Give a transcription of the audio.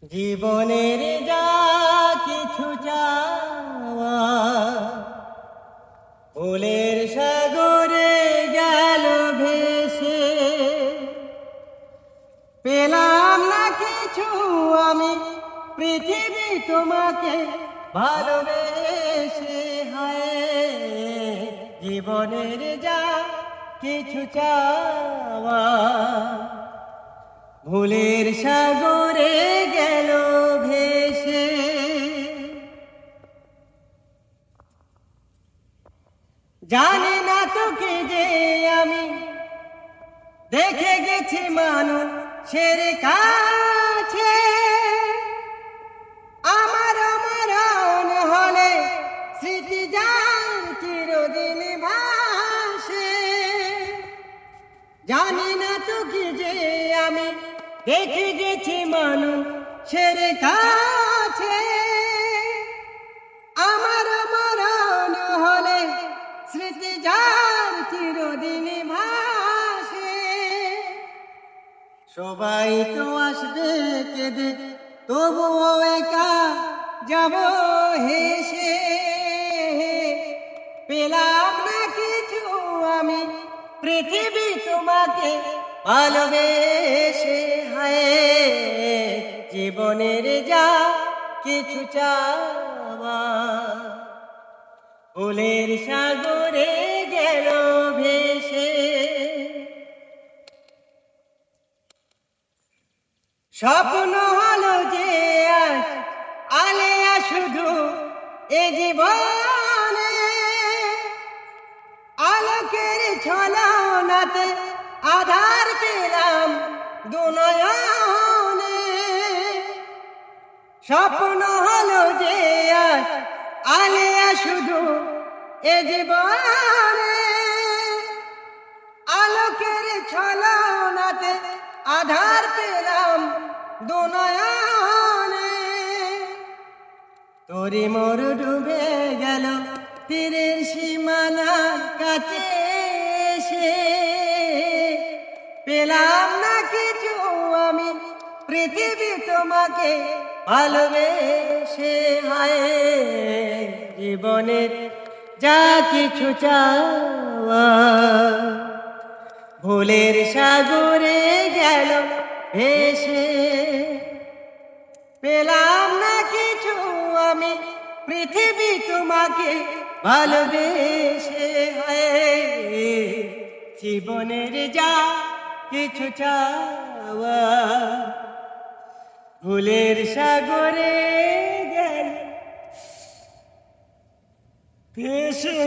জীবনের যা কিছু চাওয়া ফুলের সাগরে গেল ভেসে, পেলাম না কিছু আমি পৃথিবী তোমাকে ভালোবেসে। হায় জীবনের যা কিছু চাওয়া ভুলের সাগরে গেল ভেসে। জানি না তোকে যে আমি দেখে গেছি মানুষের কাছে, আমার মরণ হলে স্মৃতি যার চিরদিন ভাসে। জানি না তোকে যে আমি দেখে গেছি মানুষের কাছে, আমার মরণ হলে স্মৃতি যার চিরদিন ভাসে। সবাই তো আসবে কেঁদে, তবুও একা যাব হেসে। পেলাম না কিছু আমি পৃথিবী তোমাকে ভালোবেসে। হায় জীবনের যা কিছু চাওয়া ফুলের সাগরে গেল ভেসে। স্বপ্ন হলো যে আজ আলেয়া শুধু এ জীবনে, আলোকের ছলনাতে আধার পেলাম দুনয়নে। স্বপ্ন হলো যে আজ আলেয়া শুধু এ জীবনে, আলোকের ছলনাতে আধার পেলাম দুনয়নে। তোরে মোর ডুবে গেল তীরের সীমানার কাছে এসে, পেলাম না কিছু আমি পৃথিবী তোমাকে ভালোবেসে। হায় জীবনের যা কিছু চাওয়া ভুলের সাগরে গেল ভেসে। পেলাম না কিছু আমি পৃথিবী তোমাকে ভালোবেসে। হায় জীবনের যা কিছু চাওয়া ভুলের সাগরে গেল ভেসে।